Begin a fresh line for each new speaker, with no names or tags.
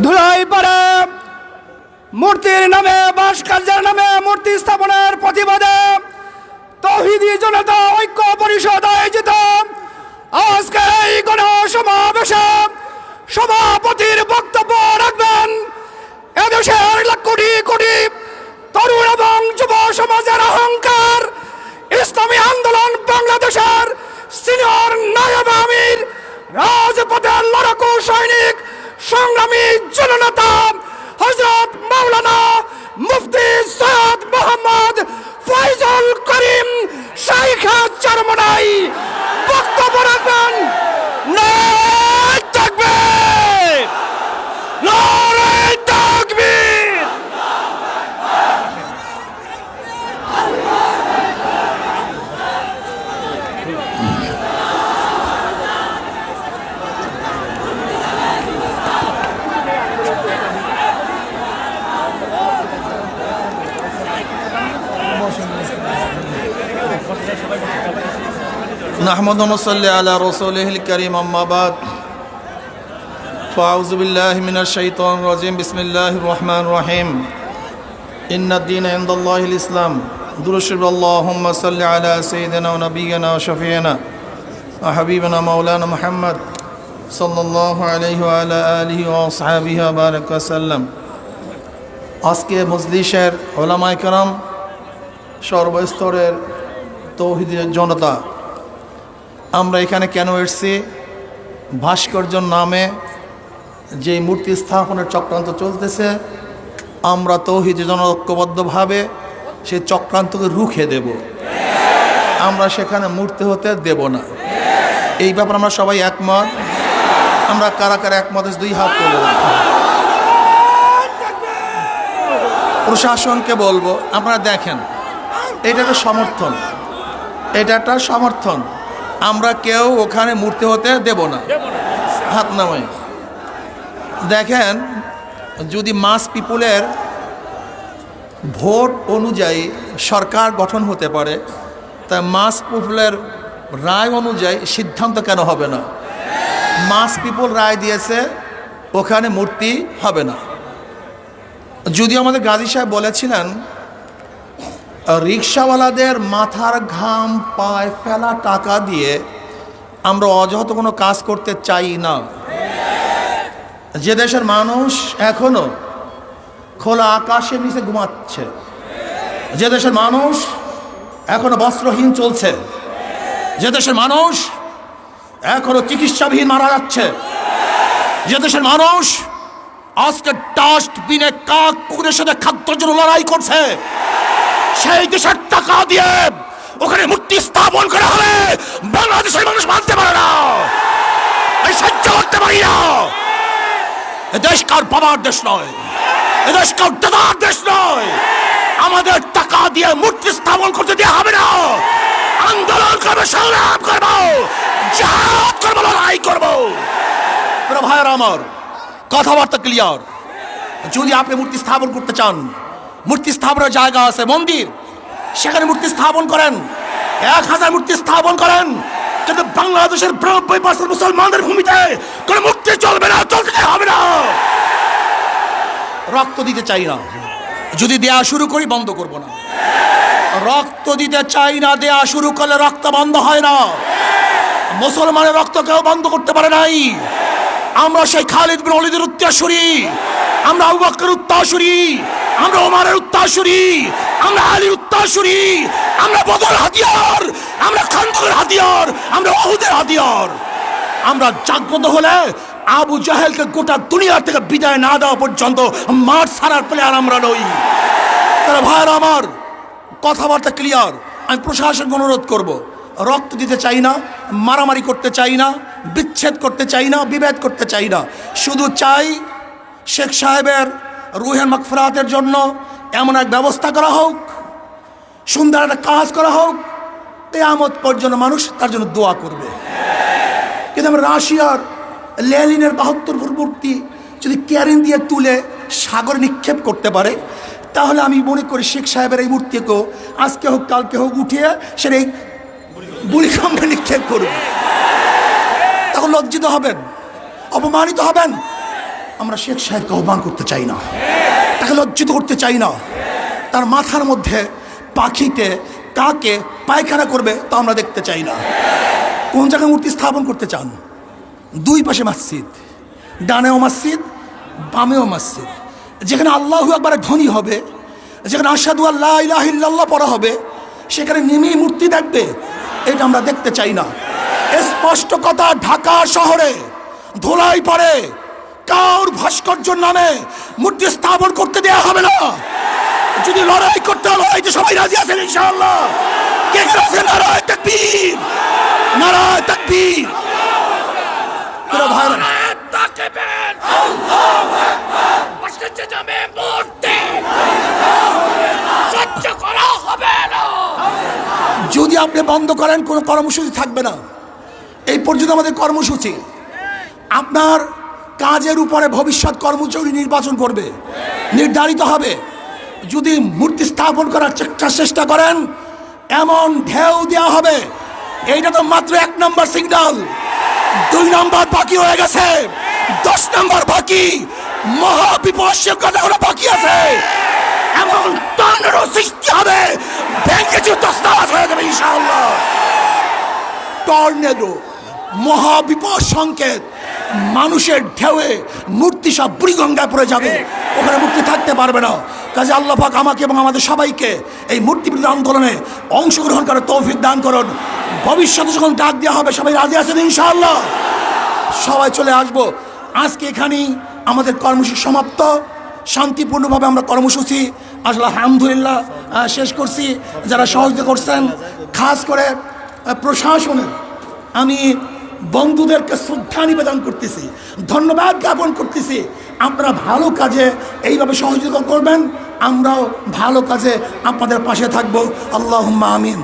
ধুলাই পারে মূর্তির নামে ভাস্কর্যের নামে মূর্তি স্থাপনের প্রতিবাদে তৌহিদি জনতা ঐক্য পরিষদ আয়োজিত আজকে এই গণসমাবেশে সভাপতির বক্তব্য রাখবেন এদেশের কোটি কোটি তরুণ এবং যুব সমাজের অহংকার ইসলামী আন্দোলন বাংলাদেশের সিনিয়র নায়েব আমির রাজপথের লড়াকু সৈনিক সংগ্রামী জননেতা হযরত মাওলানা মুফতি সৈয়দ মোহাম্মদ ফয়জুল করিম শাইখ চরমনাই বক্তব্য রাখবেন। নারায়ে তাকবীর, নারায়ে তাকবীর।
نحمد ونصلي على رسوله الكريم أما بعد فأعوذ بالله من الشيطان الرجيم بسم الله الرحمن الرحيم إن الدين عند الله الإسلام درشب اللهم صل على سيدنا ونبينا وشفيعنا وحبيبنا مولانا محمد صلى الله عليه وعلى آله وأصحابه وبارك وسلم আজকে মজলিসের ওলামায়ে কেরাম সর্বস্তরের তৌহিদি জনতা আমরা এখানে কেন এসেছি? ভাস্কর্যের নামে যে মূর্তি স্থাপনের চক্রান্ত চলতেছে আমরা তৌহিদি ঐক্যবদ্ধভাবে সেই চক্রান্তকে রুখে দেব। আমরা সেখানে মূর্তি হতে দেব না। এই ব্যাপারে আমরা সবাই একমত। আমরা কারা কারা একমত দুই হাত তুলে প্রশাসনকে বলবো আপনারা দেখেন এটা একটা সমর্থন, এটা একটা সমর্থন। আমরা কেউ ওখানে মূর্তি হতে দেব না। হাত নামাই দেখেন, যদি মাস পিপুলের ভোট অনুযায়ী সরকার গঠন হতে পারে, তা মাস পিপুলের রায় অনুযায়ী সিদ্ধান্ত কেন হবে না? মাস পিপুল রায় দিয়েছে ওখানে মূর্তি হবে না। যদিও আমাদের গাজী সাহেব বলেছিলেন রিক্সাওয়ালাদের মাথার ঘাম পায়ে ফেলা টাকা দিয়ে আমরা অযথা কোনো কাজ করতে চাই না। যে দেশের মানুষ এখনো খোলা আকাশের নিচে ঘুমাচ্ছে, যে দেশের মানুষ এখনো বস্ত্রহীন চলছে, যে দেশের মানুষ এখনো চিকিৎসাবিহীন মারা যাচ্ছে, যে দেশের মানুষ আজকে ডাস্টবিনে কাক কুকুরের সাথে খাদ্যের জন্য লড়াই করছে, সেই দেশের টাকা দিয়ে ওখানে মূর্তি স্থাপন করা হলে বাংলাদেশের মানুষ মানতে পারে না, সহ্য করতে পারি না। এদেশ কার বাবার দেশ নয়, এদেশ কার দাদার দেশ নয়। আমাদের টাকা দিয়ে মূর্তি স্থাপন করতে দেওয়া হবে না। আন্দোলন করবো, সংগ্রাম করবো, জিহাদ করবো, লড়াই করবো। ভাইয়েরা আমার, কথাবার্তা ক্লিয়ার। যদি আপনি মূর্তি স্থাপন করতে চান, মূর্তি স্থাপনের জায়গা আছে, মন্দির, সেখানে মূর্তি স্থাপন করেন, 1000 মূর্তি স্থাপন করেন। কিন্তু বাংলাদেশের 90% মুসলমানদের ভূমিতে কোনো মূর্তি চলবে না, চলতে হবে না। রক্ত দিতে চাই না, যদি দেয়া শুরু করি বন্ধ করব না। রক্ত দিতে চাই না, দেয়া শুরু করলে রক্ত বন্ধ হয় না। মুসলমানের রক্ত কেউ বন্ধ করতে পারে নাই। আমরা সেই খালিদ বিন ওয়ালিদের উত্তরসূরি, আমরা আবু বকরের উত্তরসূরি, আমরা ওমরের উত্তরসূরি, আমরা আলীর উত্তরসূরি, আমরা বদর হাতিয়ার, আমরা খান্দকের হাতিয়ার, আমরা উহুদের হাতিয়ার। আমরা জাগ্রত হলে আবু জাহেলকে গোটা দুনিয়া থেকে বিদায় না দেওয়া পর্যন্ত মাঠ ছাড়ার প্লেয়ার আমরা নই। তারা ভাইয়েরা আমার, কথাবার্তা ক্লিয়ার। আমি প্রশাসনকে অনুরোধ করব, রক্ত দিতে চাই না, মারামারি করতে চাই না, বিচ্ছেদ করতে চাই না, বিভেদ করতে চাই না। শুধু চাই শেখ সাহেবের রুহের মাগফিরাতের জন্য এমন এক ব্যবস্থা করা হোক, সুন্দর একটা কাজ করা হোক, কিয়ামত পর্যন্ত মানুষ তার জন্য দোয়া করবে। কিন্তু আমরা রাশিয়ার লেনিনের 72 ফুট মূর্তি যদি ক্যারিন দিয়ে তুলে সাগরে নিক্ষেপ করতে পারে, তাহলে আমি মনে করি শেখ সাহেবের এই মূর্তিকেও আজকে হোক কালকে হোক উঠিয়ে সেটা এই বুড়িগঙ্গায় নিক্ষেপ করবে। তখন লজ্জিত হবেন, অপমানিত হবেন। আমরা শেখ সাহেবকে আহ্বান করতে চাই না, তাকে লজ্জিত করতে চাই না। তার মাথার মধ্যে পাখিতে কাকে পায়খানা করবে তা আমরা দেখতে চাই না। কোন জায়গায় মূর্তি স্থাপন করতে চান? দুই পাশে মসজিদ, ডানেও মসজিদ, বামেও মসজিদ। যেখানে আল্লাহু আকবারের ধ্বনি হবে, যেখানে আশহাদু আল্লা ইলাহা ইল্লাল্লাহ পড়া হবে, সেখানে নেমেই মূর্তি দেখবে, এটা আমরা দেখতে চাই না। স্পষ্ট কথা, ঢাকা শহরে ধুলাই পড়ে কাউর ভাস্কর্যের নামে মূর্তি স্থাপন করতে দেয়া হবে না। যদি লড়াই করতে হয়, লড়াইতে সবাই রাজি আছেন ইনশাআল্লাহ? কে কে আছেন? নারায়ে তাকবীর, নারায়ে তাকবীর। পুরো ভাইরা যদি আপনি বন্ধ করেন, কোনো কর্মসূচি থাকবে না। এই পর্যন্ত আমাদের কর্মসূচি। আপনার কাজের উপরে ভবিষ্যৎ কর্মসূচি নির্বাচন করবে, নির্ধারিত হবে। যদি মূর্তি স্থাপন করার চেষ্টা করেন, এমন ঢেউ দেওয়া হবে। এইটা তো মাত্র 1 নম্বর সিগন্যাল, 2 নম্বর বাকি হয়ে গেছে, 10 নম্বর বাকি। মহাবিপর্যয় কথা বাকি আছে। এমন টর্নেডো সৃষ্টি হবে, ভেঙে তছনছ হয়ে যাবে ইনশাআল্লাহ। টর্নেডো, মহাবিপদ সংকেত, মানুষের ঢেউয়ে মূর্তি সব বুড়িগঙ্গায় পড়ে যাবে, ওখানে মূর্তি থাকতে পারবে না। কাজে আল্লাহ পাক আমাকে এবং আমাদের সবাইকে এই মূর্তি বিরোধী আন্দোলনে অংশগ্রহণ করার তৌফিক দান করুন। ভবিষ্যতে যখন ডাক দেওয়া হবে, সবাই রাজি আছেন ইনশাআল্লাহ? সবাই চলে আসবো। আজকে এখানেই আমাদের কর্মসূচি সমাপ্ত। শান্তিপূর্ণভাবে আমরা কর্মসূচি আসলে আলহামদুলিল্লাহ শেষ করছি। যারা সহযোগিতা করছেন, খাস করে প্রশাসনের আমি বন্ধুদেরকে শ্রদ্ধা নিবেদন করতেছি, ধন্যবাদ জ্ঞাপন করতেছি। আপনারা ভালো কাজে এইভাবে সহযোগিতা করবেন, আমরাও ভালো কাজে আপনাদের পাশে থাকবো। আল্লাহুম্মা আমিন।